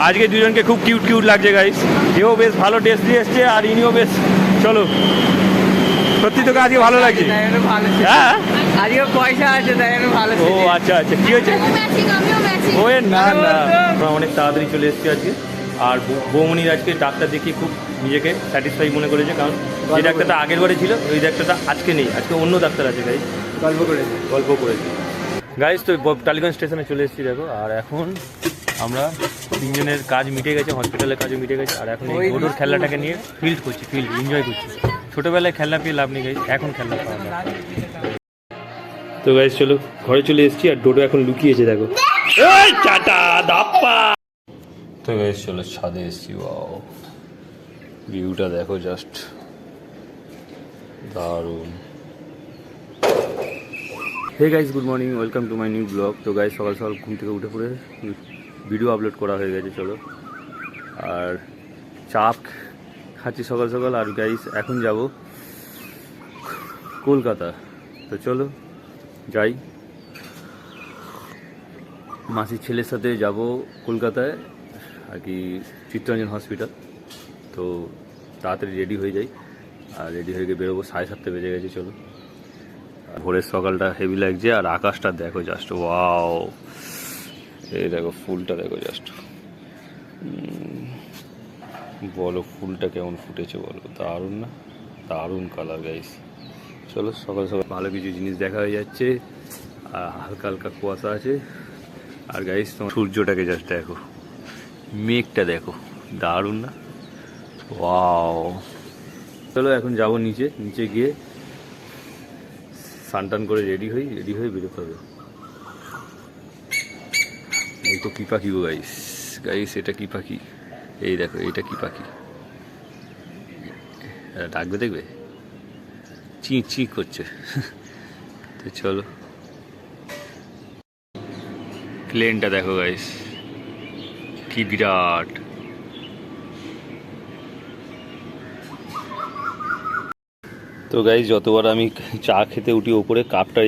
আজকে দুজনকে খুব কিউট কিউট লাগছে গাইস। এও বেশ ভালো ড্রেস দিয়ে এসছে আর ইনিও বেশ। চলো সত্যি তোকে আজকে ভালো লাগছে? হ্যাঁ আজকে পয়সা আছে তাই ভালো। ও আচ্ছা আচ্ছা, কি হয়েছে? ওই না না, আমরা অনেক তাড়াতাড়ি চলে এসেছি আজকে। আর বৌমনির আজকে ডাক্তার দেখিয়ে খুব নিজেকে স্যাটিসফাই মনে করেছে, কারণ যে ডাক্তারটা আগের বারে ছিল ওই ডাক্তারটা আজকে নেই, আজকে অন্য ডাক্তার আছে গাইস। গল্প করেছে গাইস। তো টালিগঞ্জ স্টেশনে চলে এসেছি দেখো। আর এখন আমরা তিনজনের কাজ মিটে গেছে, হসপিটালের কাজও মিটে গেছে। আর এখন এই ডোডোর খেলনাটাকে নিয়ে ফিল্ড করছি, এনজয় করছি। ছোটোবেলায় খেলনা পেয়ে লাভ নেই গাইস, এখন খেলনা পাওয়া যায়। তো গাইস চলো ঘরে চলে এসেছি, আর ডোডো এখন লুকিয়েছে দেখো। টাটা দাপ্পা। তো গাইস চলো ছাদে এসেছি। ওয়াও ভিউটা দেখো, জাস্ট দারুণ। Hey guys, good morning, welcome to my new blog. তো গাইস সকাল সকাল ঘুম থেকে উঠে পড়ে ভিডিও আপলোড করা হয়ে গেছে চলো। আর চাপ খাচ্ছি সকাল সকাল। আর গাইস এখন যাব কলকাতা। তো চলো যাই, মাসির ছেলের সাথে যাব কলকাতায় আর কি, চিত্তরঞ্জন হসপিটাল। তো তাড়াতাড়ি রেডি হয়ে যাই, আর রেডি হয়ে গিয়ে বেরোবো। 7:30 বেজে গেছে চলো। ভোরের সকালটা হেভি লাগছে, আর আকাশটা দেখো জাস্ট ওয়াও। এই দেখো ফুলটা দেখো জাস্ট, বলো ফুলটা কেমন ফুটেছে বলো, দারুণ না? দারুণ কালার গাইস। চলো সকাল সকাল ভালো কিছু জিনিস দেখা হয়ে যাচ্ছে, আর হালকা হালকা কুয়াশা আছে। আর গাইস তোমার সূর্যটাকে জাস্ট দেখো, মেঘটা দেখো, দারুণ না? ওয়াও। চলো এখন যাবো নিচে গিয়ে স্নান করে রেডি হয়ে বেরোতে হবে। এই তো কি পাখি গো গাইস, এটা কি পাখি? এই দেখো এটা কি পাখি, ডাকবে দেখবে, চি করছে। তো চলো, প্লেনটা দেখো গাইস কি বিরাট। তো গাইস যতবার আমি চা খেতে উঠি ওপরে কাপটা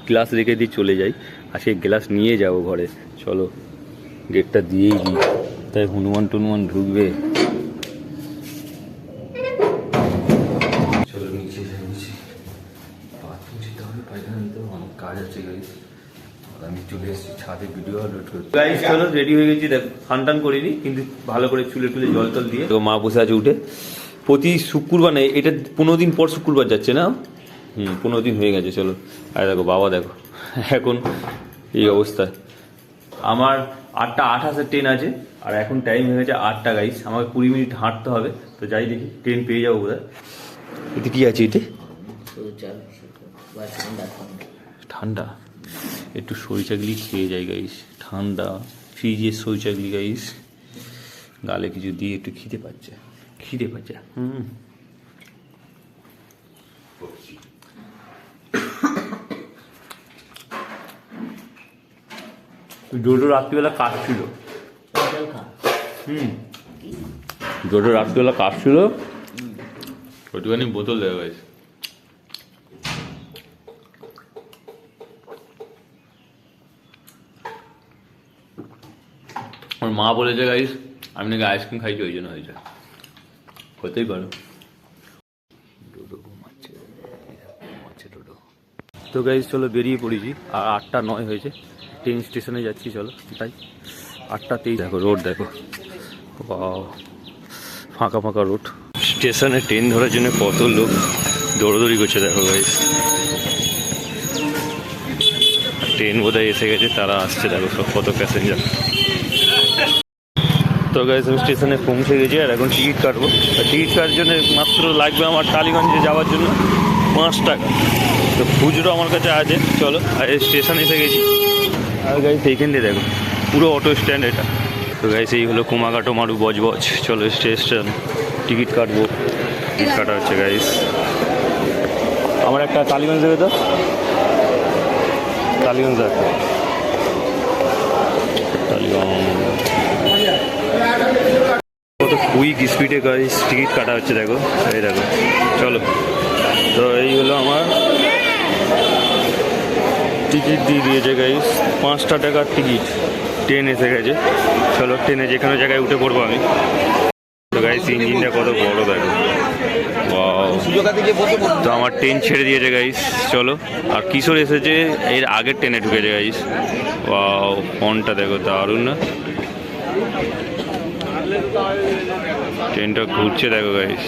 গ্লাস রেখে দিয়ে চলে যাই, আর সেই গ্লাস নিয়ে যাবো ঘরে। চলো গেটটা দিয়েই দিই, তাই হনুমান টনুমান ঢুকবে। চলো নিচে বাথরুম যেতে হবে, পায়খানা নিতে হবে, অনেক কাজ আছে গাইস। আমি চলে এসেছি ছাদে ভিডিও আপলোড করতে। গাইস চলো রেডি হয়ে গেছি, দেখ স্নান করিনি কিন্তু ভালো করে চুলে জল টল দিয়ে। তো মা বসে আছে উঠে। প্রতি শুক্রবার নেই, এটা 15 দিন পর শুক্রবার যাচ্ছে না? 15 দিন হয়ে গেছে চলো। আর দেখো বাবা দেখো এখন এই অবস্থা। আমার 8:28 ট্রেন আছে, আর এখন টাইম হয়ে গেছে 8টা গাইস। আমাকে 20 মিনিট হাঁটতে হবে। তো যাই দেখি, ট্রেন পেয়ে যাবো বোধ হয়। এতে কি আছে? এতে ঠান্ডা, একটু সই চাগলি খেয়ে যাই গাইস। ঠান্ডা ফ্রিজের সই চাগলি গাইস, গালে কিছু দিয়ে একটু খিদে পাচ্ছে। ডোডো রাত্রিবেলা কাশছিল। ডোডো রাত্রিবেলা কাশছিল, ওইটুখানি বোতল দেওয়া হয়েছে। আমার মা বলেছে গাইস আমি নাকি আইসক্রিম খাইছি, ওই জন্য হয়েছে, হতেই পারো। ডোডো ঘুমাচ্ছে ডোডো। তো গাইস চলো বেরিয়ে পড়েছি, আর 8:09 হয়েছে। ট্রেন স্টেশনে যাচ্ছি চলো তাই। 8:23 দেখো, রোড দেখো ফাঁকা রোড। স্টেশনে ট্রেন ধরার জন্য কত লোক দৌড়দৌড়ি করছে দেখো গাইস। ট্রেন বোধহয় এসে গেছে, তারা আসছে দেখো সব, কত প্যাসেঞ্জার। তো গাইস আমি স্টেশনে পৌঁছে গেছি, আর এখন টিকিট কাটবো। টিকিট কাটার জন্য মাত্র লাগবে আমার টালিগঞ্জে যাওয়ার জন্য 5 টাকা। তো খুচরো আমার কাছে আছে চলো। আর স্টেশন এসে গেছি, আর গাইস এইখান দিয়ে দেখো পুরো অটো স্ট্যান্ড এটা। তো গাইস এই হলো কুমাঘাটো মারু বজবজ। চলো স্টেশন টিকিট কাটবো। টিকিট কাটা হচ্ছে গাইস। আমার একটা টালিগঞ্জ দেবে তো, টালিগঞ্জ একটা কত কুইক স্পিডে গাইস টিকিট কাটা হচ্ছে দেখো। এই দেখো চলো। তো এই হলো আমার টিকিট দিয়ে দিয়েছে গাইস, 5 টাকার টিকিট। ট্রেন এসে গেছে, চলো ট্রেনে যেখানে জায়গায় উঠে পড়বো আমি। তো গাইস ইঞ্জিনটা কত বড় দেখো, তো আমার ট্রেন ছেড়ে দিয়েছে গাইস, চলো। আর কিশোর এসেছে এর আগের ট্রেনে ঢুকেছে গাইস। ফোনটা দেখো দারুণ না, ট্রেনটা ঘুরছে দেখো গাইস,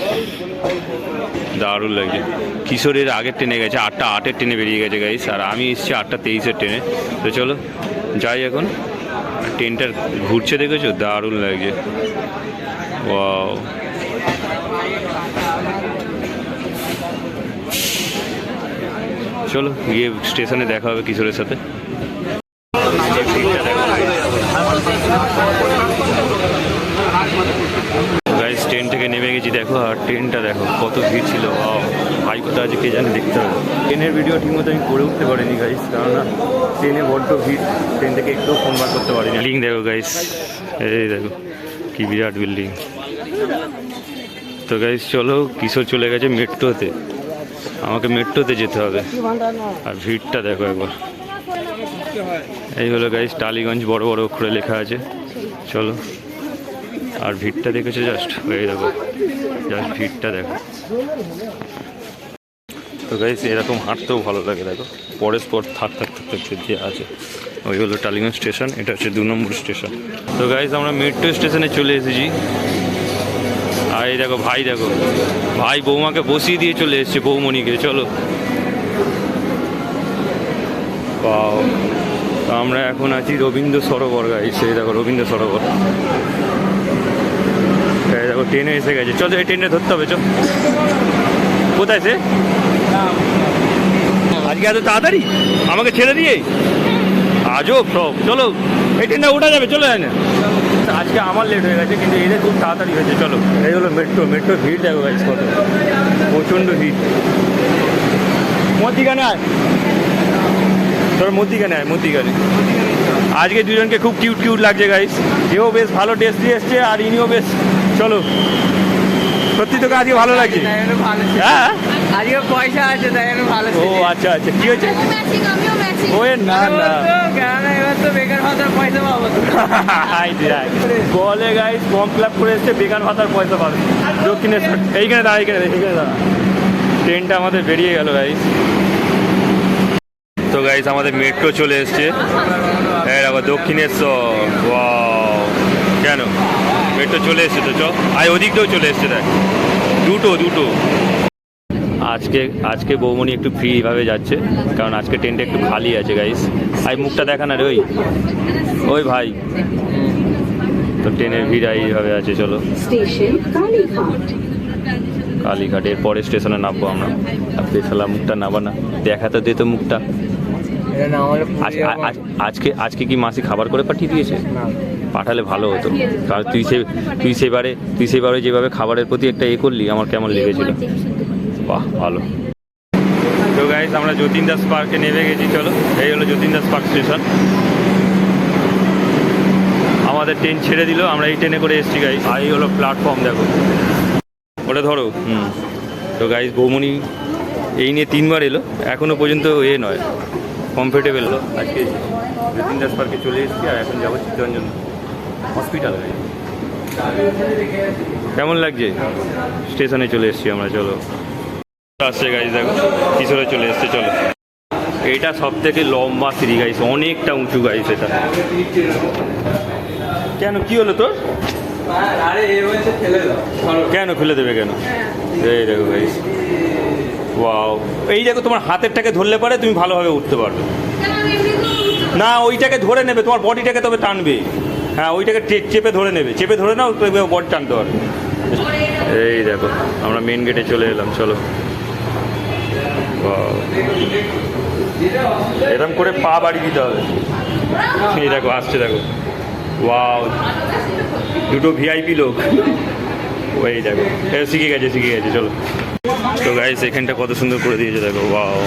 দারুণ লাগছে। কিশোরের আগের ট্রেনে গেছে, 8:08-এর ট্রেনে বেরিয়ে গেছে গাইস, আর আমি এসেছি 8:23-এর ট্রেনে। তো চলো যাই এখন, ট্রেনটা ঘুরছে দেখেছো, দারুণ লাগছে। ওয়াও, চলো গিয়ে স্টেশনে দেখা হবে কিশোরের সাথে। গাইস ট্রেন থেকে নেমে গেছি দেখো, আর ট্রেনটা দেখো কত ভিড় ছিল। ভাই কোথায় আছে কে জানে, দেখতে হবে। ট্রেনের ভিডিও ঠিকমতো আমি করে উঠতে পারিনি গাইস, কেননা ট্রেনে বড্ড ভিড়, ট্রেন থেকে একটু ফোন বার করতে পারিনি। বিল্ডিং দেখো গাইস, এই দেখো কি বিরাট বিল্ডিং। তো গাইস চলো, কিশোর চলে গেছে মেট্রোতে, আমাকে মেট্রোতে যেতে হবে। আর ভিড়টা দেখো একবার, এই হলো গাইস টালিগঞ্জ, বড় বড় অক্ষরে লেখা আছে। চলো, আর ভিড়টা দেখেছো জাস্ট, এই দেখো জাস্ট ভিড়টা দেখো। তো গাইস এরকম হাঁটতেও ভালো লাগে দেখো, পরের স্পট থাক যে আছে। ওই হলো টালিগঞ্জ স্টেশন, এটা হচ্ছে 2 নম্বর স্টেশন। তো গাইস আমরা মেট্রো স্টেশনে চলে এসেছি। আর এই দেখো ভাই, দেখো ভাই বৌমাকে বসিয়ে দিয়ে চলে এসছে, বৌমণিকে। চলো, তো আমরা এখন আছি রবীন্দ্র সরোবর গাইস, এই দেখো রবীন্দ্র সরোবর। এই দেখো ট্রেনে এসে গেছে, চলো এই ট্রেনে ধরতে হবে। চল, কোথায় সে আজকে এত তাড়াতাড়ি আমাকে ছেড়ে দিয়ে? আজও সব, চলো এই ট্রেনটা ওঠা যাবে, চলো যায় না। আজকে আমার লেট হয়ে গেছে, কিন্তু এদের খুব তাড়াতাড়ি হয়েছে। চলো, এই হলো মেট্রো ভিড় দেখো গাইস কত, প্রচণ্ড ভিড়। মধ্যিখানে আয়, তোর মধ্যিখানে আয়, মধ্যিখানে। আজকে দুজনকে খুব কিউট লাগছে গাইস, এও বেশ ভালো ড্রেস দিয়ে এসছে, আর ইনিও বেশ। চলো, সত্যি তোকে আজকে ভালো লাগছে? হ্যাঁ, আজকে পয়সা আছে তাই জন্য ভালো। ও আচ্ছা আচ্ছা, কি হয়েছে? ওই না না, এবার তো বেকার ভাতার পয়সা পাবো। বলে গাইস ফর্ম ফিল আপ করে এসছে, বেকার ভাতার পয়সা পাবে দক্ষিণেশ্বর। এইখানে দাঁড়া, এইখানে দাঁড়া। ট্রেনটা আমাদের বেরিয়ে গেল গাইস। তো গাইস আমাদের মেট্রো চলে এসছে, আবার দক্ষিণেশ্বর। ওয়াও, কেন মেট্রো চলে এসছে? তো চল, আর ওদিকটাও চলে এসছে, দেখ দুটো। আজকে বৌমণি একটু ফ্রিভাবে যাচ্ছে, কারণ আজকে ট্রেনটা একটু খালি আছে গাইস। আই মুখটা দেখা না রে, ওই ভাই। তো ট্রেনের ভিড় এইভাবে আছে। চলো, কালীঘাট, এর পরে স্টেশনে নামবো আমরা। আর বেশালা মুখটা নাবা না, দেখা তো দে তো মুখটা। আজকে কি মাসি খাবার করে পাঠিয়ে দিয়েছে? পাঠালে ভালো হতো, কারণ তুই সেবারে যেভাবে খাবারের প্রতি একটা করলি, আমার কেমন লেগেছিল। বাহ, ভালো। তো গাইস আমরা যতীন দাস পার্কে নেমে গেছি। চলো, এই হলো যতীন দাস পার্ক স্টেশন। আমাদের ট্রেন ছেড়ে দিল, আমরা এই ট্রেনে করে এসেছি গাইস। আর এই হলো প্ল্যাটফর্ম দেখো, ওটা ধরো। তো গাইস বৌমণি এই নিয়ে 3বার এলো, এখনো পর্যন্ত নয় কমফোর্টেবল। আজকে যতীন দাস পার্কে চলে এসেছি, আর এখন যাবো চিত্তরঞ্জন হসপিটাল। কেমন লাগছে? স্টেশনে চলে এসেছি আমরা। চলো, আসছে গাইস দেখো, কিশোরে চলে এসছে। চলো, এইটা সব থেকে লম্বা সিঁড়ি গাইস, অনেকটা উঁচু গাইস এটা। কেন, কি হলো তোর? কেন ফেলে দেবে কেন? এই দেখো গাইস, ওয়াও। এই দেখো, তোমার হাতেরটাকে ধরলে পারে তুমি ভালোভাবে উঠতে পারবে না, ওইটাকে ধরে নেবে, তোমার বডিটাকে তবে টানবে। হ্যাঁ, ওইটাকে চেপে ধরে নেবে, চেপে ধরে নাও, বডি টানতে পারবে। এই দেখো আমরা মেন গেটে চলে এলাম। চলো, এরকম করে পা বাড়ি দিতে হবে। এই দেখো আসছে, দেখো ওয়াও, দুটো ভিআইপি লোক। ওই দেখো শিখে গেছে। চলো, তো গাইস এখানটা কত সুন্দর করে দিয়েছে দেখো, ওয়াও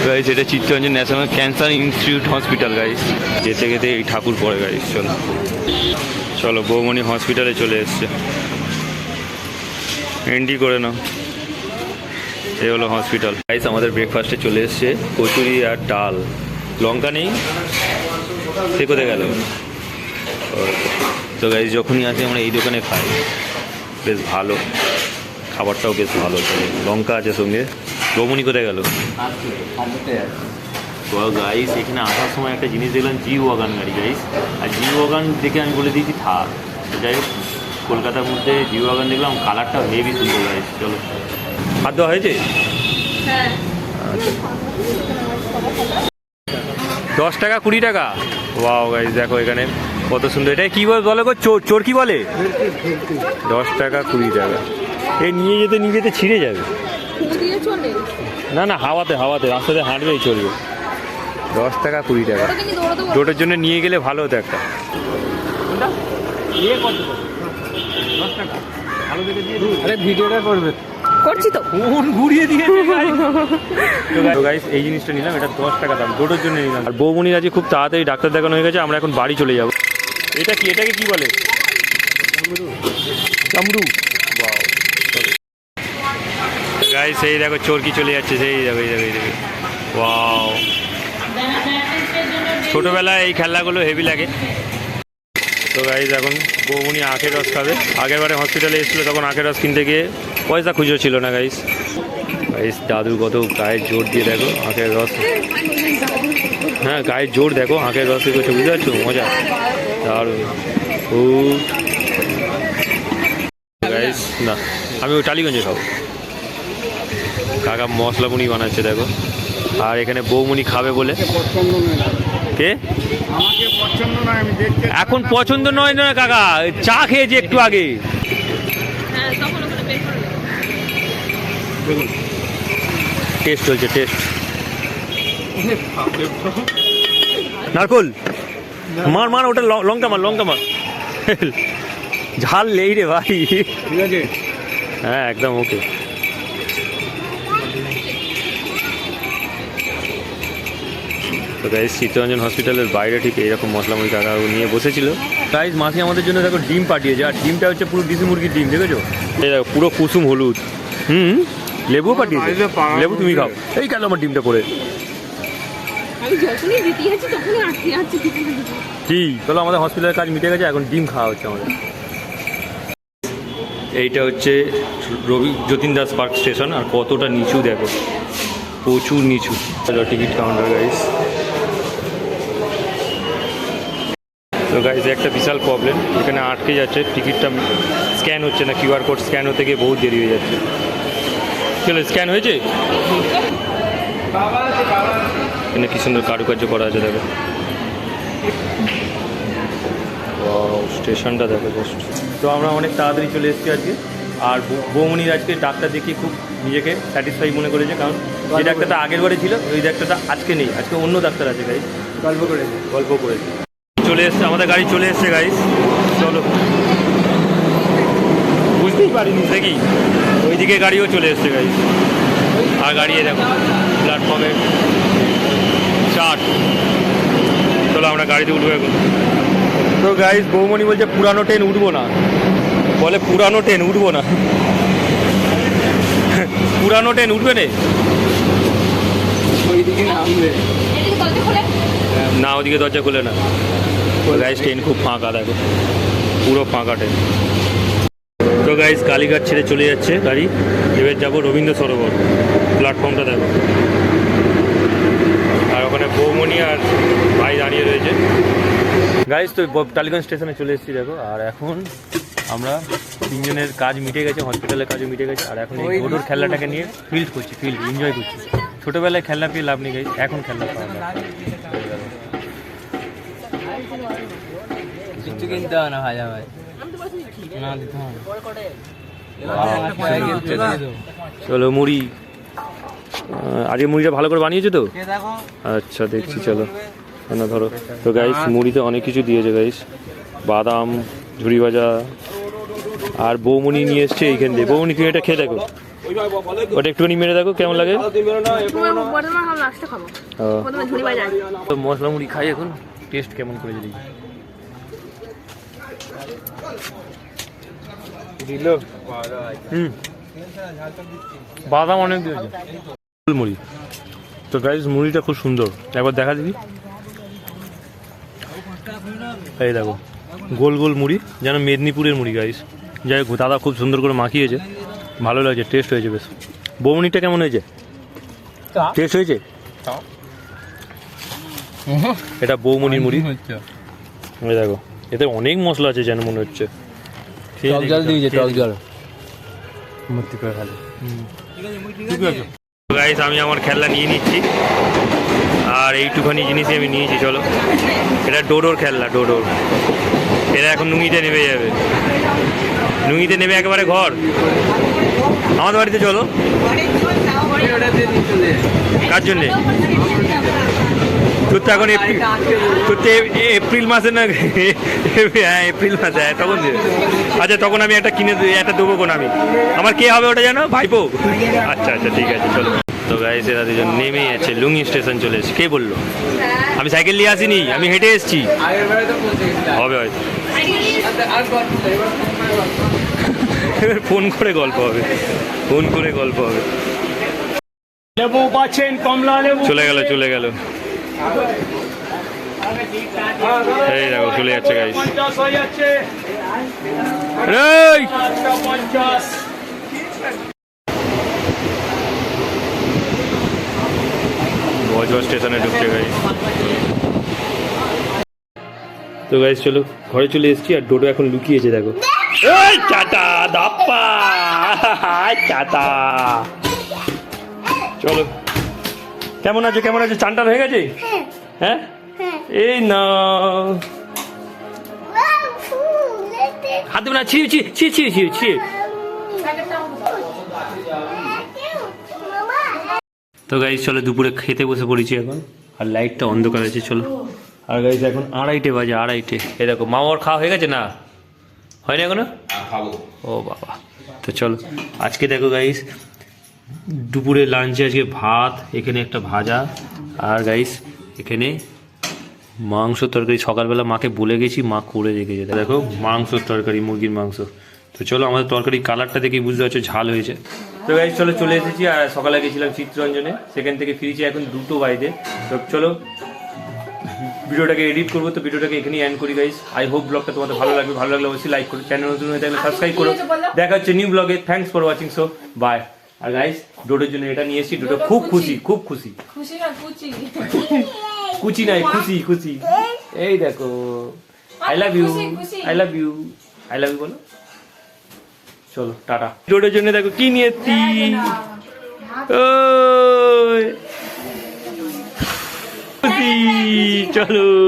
গাইস। এটা Chittaranjan national cancer institute hospital guys. যেতে এই ঠাকুর পড়ে গাইস। চলো বৌমণি হসপিটালে চলে এসছে, এন্ট্রি করে নাও। এই হলো হসপিটাল গাইস। আমাদের ব্রেকফাস্টে চলে এসছে কচুরি আর ডাল। লঙ্কা নেই, সে কোথায় গেল? তো গাইস যখনই আসে আমরা এই দোকানে খাই, বেশ ভালো, খাবারটাও বেশ ভালো, লঙ্কা আছে সঙ্গে। বৌমনি কোথায় গেল? তো গাইস এখানে আসার সময় একটা জিনিস দেখলাম, জি ওয়াগান গাড়ি গাইস। আর জি ওয়াগান দেখে আমি বলে দিয়েছি থাক। তো যাই হোক, কলকাতার মধ্যে জি ওয়াগান দেখলাম, কালারটা হেভি সুন্দর গাইস। চলো, হাত দেওয়া হয়েছে? আচ্ছা, 10 টাকা 20 টাকা। ওয়াও গাইস দেখো এখানে কত সুন্দর। এটা কি বলে গো? চোর, চোর কি বলে? 10 টাকা 20 টাকা। এই নিয়ে যেতে ছিঁড়ে যাবে। না না, হাওয়াতে রাস্তাতে হাঁটবেই চলবে। 10 টাকা 20 টাকা। দুটোর জন্য নিয়ে গেলে ভালো হতো একটা। আরে ভিডিওটা করবে, করছি তো। ফোন ঘুরিয়ে দিয়েছে তো গাইস, এই জিনিসটা নিলাম, এটা 10 টাকা দাম, দুটোর জন্য নিলাম। আর বৌমনির আজকে খুব তাড়াতাড়ি ডাক্তার দেখানো হয়ে গেছে, আমরা এখন বাড়ি চলে যাব। এটা কি, এটাকে কি বলে? চামড়ু। গাইস এই দেখো চোরকি চলে যাচ্ছে, সেই দেখো এই দেখো। ওয়াও, ছোটোবেলায় এই খেলনাগুলো হেভি লাগে। তো গাইস এখন বৌমনি আখের রস খাবে। আগের বারে হসপিটালে এসেছিলো, তখন আখের রস কিনতে গিয়ে পয়সা খুঁজো ছিল না গাইস। গাইস দাদু কত গায়ের জোর দিয়ে দেখো আখের রস। হ্যাঁ, গায়ের জোর দেখো, আখের রস করছে, বুঝতে পারছো? মজা দারুণ। ও গাইস না, আমি ওই টালিগঞ্জে খাবো। কাকা মশলা মুনি বানাচ্ছে দেখো। আর এখানে বৌমনি খাবে বলে। কে? এখন পছন্দ নয় না কাকা, চা খেয়েছে একটু আগে। টেস্ট হয়েছে, টেস্ট। নারকোল মার ওটা, লঙ্কা মার। ঝাল নেই রে ভাই। ঠিক আছে, হ্যাঁ একদম ওকে। তো গাইস চিত্তরঞ্জন হসপিটালের বাইরে ঠিক এইরকম মশলা মুড়ি কাকা নিয়ে বসেছিল। গাইস মাসি আমাদের জন্য দেখো ডিম পাঠিয়েছে, আর ডিমটা হচ্ছে পুরো দেশি মুরগির ডিম, দেখেছো? এই দেখো পুরো কুসুম হলুদ। লেবুও পাঠিয়েছে, লেবু তুমি খাও। এই গেল আমার ডিমটা পড়ে। কি চলো, আমাদের হসপিটালের কাজ মিটে গেছে, এখন ডিম খাওয়া হচ্ছে আমাদের। এইটা হচ্ছে যতীন দাস পার্ক স্টেশন, আর কতটা নিচু দেখো, প্রচুর নিচু। Ticket counter guys. তো গাইস একটা বিশাল প্রবলেম, এখানে আটকে যাচ্ছে, টিকিটটা স্ক্যান হচ্ছে না, কিউআর কোড স্ক্যান হতে গিয়ে বহুত দেরি হয়ে যাচ্ছে। চলো, স্ক্যান হয়েছে? এখানে কি সুন্দর কারুকার্য করা আছে দেখো। স্টেশনটা দেখো জাস্ট। তো আমরা অনেক তাড়াতাড়ি চলে এসেছি আজকে। আর বৌমনির আজকে ডাক্তার দেখিয়ে খুব নিজেকে স্যাটিসফাই মনে করেছে, কারণ যে ডাক্তারটা আগের বারে ছিল ওই ডাক্তারটা আজকে নেই, আজকে অন্য ডাক্তার আছে গাইস। গল্প করেছে চলে এসছে, আমাদের গাড়ি চলে এসছে গাইস। চলো, বুঝতেই পারিনি দেখি ওইদিকে গাড়িও চলে এসছে গাইস। আর গাড়ি দেখো প্ল্যাটফর্মে 4। চলো আমরা গাড়িতে উঠবো এখন। তো গাইস বৌমনি বলছে পুরানো ট্রেন উঠবো না, বলে পুরানো ট্রেন উঠবো না। পুরানো ট্রেন উঠবে না, না ওদিকে দরজা খুলে না। গাইস ট্রেন খুব ফাঁকা দেখো, পুরো ফাঁকা ট্রেন। তো গাইস কালীঘাট ছেড়ে চলে যাচ্ছে গাড়ি, এবার যাবো রবীন্দ্র সরোবর। প্ল্যাটফর্মটা দেখো, আর ওখানে বৌমনি আর ভাই দাঁড়িয়ে রয়েছে। গাইস তো টালিগঞ্জ স্টেশনে চলে এসেছি দেখো। আর এখন আমরা তিনজনের কাজ মিটে গেছে, হসপিটালের কাজও মিটে গেছে। আর এখন এই ঘোড়োর খেলনাটাকে নিয়ে ফিল্ড করছি, এনজয় করছি। ছোটোবেলায় খেলনা পেয়ে লাভ নেই গাইস, এখন খেলনা পাওয়া যায়। কিছু কিনতে হয় না ভাই, না দিতে হবে। চলো মুড়ি, আজকে মুড়িটা ভালো করে বানিয়েছো তো? আচ্ছা দেখছি, চলো না ধরো। তো গাইস মুড়িতে অনেক কিছু দিয়েছে গাইস, বাদাম, ঝুড়ি ভাজা। আর বৌমনি নিয়ে এসছে এইখান দিয়ে। বৌমনি তুমি এটা খেয়ে দেখো, ওটা একটুখানি মেরে দেখো কেমন লাগে। তো মশলা মুড়ি খাই এখন, টেস্ট কেমন করে যদি দিল। বাদাম অনেক দিয়েছে। মুড়ি তো গাইস মুড়িটা খুব সুন্দর, একবার দেখা দিবি। এই দেখো গোল গোল মুড়ি, যেন মেদিনীপুরের মুড়ি গাইস। যাই হোক দাদা খুব সুন্দর করে মাখিয়েছে, ভালো লাগছে, টেস্ট হয়েছে বেশ। বৌমনিটা কেমন হয়েছে? টেস্ট হয়েছে? এটা বৌমনির মুড়ি। এই দেখো এতে অনেক মশলা আছে যেন মনে হচ্ছে। টক জল দিয়েছে, টক জল মূর্তি করে খালি। গাইস আমি আমার খেলনা নিয়ে নিচ্ছি, আর এইটুখানি জিনিসই আমি নিয়েছি। চলো, এটা ডোডোর খেলনা, ডোডোর। এরা এখন নুঙ্গিতে নেমে যাবে, নুঙ্গিতে নেমে একেবারে ঘর। আমাদের বাড়িতে চলো। কার জন্যে? তোর তো এখন তোর তো এপ্রিল মাসে না? হ্যাঁ এপ্রিল মাসে, হ্যাঁ তখন দেবে। আচ্ছা তখন আমি একটা কিনে একটা দেবো কোন আমি। আমার কে হবে ওটা জানো? ভাইপো। আচ্ছা আচ্ছা ঠিক আছে চলো। তো গাইস এরা দুজন নেমেই আছে, লুঙ্গি স্টেশন চলে এসেছে। কে বললো? আমি সাইকেল নিয়ে আসিনি, আমি হেঁটে এসেছি। হবে হয়তো, ফোন করে গল্প হবে, ফোন করে গল্প হবে। লেবু পাচ্ছেন, কমলা লেবু চলে গেল চলে গেল। এই দেখো চলে যাচ্ছে গাইস। 50 হয়ে যাচ্ছে, এই 50। বজবা স্টেশনে ঢুকছে গাইস। তো গাইস চলো ঘরে চলে এসেছি, আর ডোডো এখন লুকিয়েছে দেখো। এই টাটা দাপ্পা, টাটা। চলো, কেমন আছো কেমন আছো? চান টান হয়ে গেছে? হ্যাঁ এই না, হাত দেবে না, ছিঁড়ি ছিঁড়ি ছিঁড়ি ছিঁড়ি ছিঁড়ি ছিঁড়ি। তো গাইস চলো দুপুরে খেতে বসে পড়েছি এখন, আর লাইটটা অন্ধকার আছে। চলো, আর গাইস এখন 2:30 বাজে, 2:30। এই দেখো মা ওর খাওয়া হয়ে গেছে না? হয়নি এখনো? ও বাবা। তো চলো আজকে দেখো গাইস দুপুরে লাঞ্চে আজকে ভাত, এখানে একটা ভাজা, আর গাইস এখানে মাংস তরকারি। সকালবেলা মাকে বলে গেছি, মা করে রেখেছে। দেখো মাংস তরকারি, মুরগির মাংস। তো চলো আমাদের তরকারি কালারটা দেখে বুঝতে পারছো ঝাল হয়েছে। তো গাইস চলো চলে এসেছি, আর সকালে গেছিলাম চিত্তরঞ্জনে, সেখান থেকে ফিরেছি এখন 2টো বাজে। তো চলো ভিডিওটাকে এডিট করবো, তো ভিডিওটাকে এখানেই এন্ড করি গাইস। আই হোপ ব্লগটা তোমাদের ভালো লাগবে, ভালো লাগলে অবশ্যই লাইক করো, চ্যানেল নতুন হয়ে থাকলে সাবস্ক্রাইব করো। দেখা হচ্ছে নিউ ব্লগে। Thanks for watching, so bye. আর গাইস ডোডোর জন্য এটা নিয়ে এসেছি, ডোডো খুব খুশি, খুব খুশি। খুশি না কুচি, কুচি নাই, খুশি খুশি। এই দেখো I love you, I love you, I love you বলো। চলো টাটা। ডোডোর জন্য দেখো কি নিয়ে এসেছি। ওই খুশি, চলো।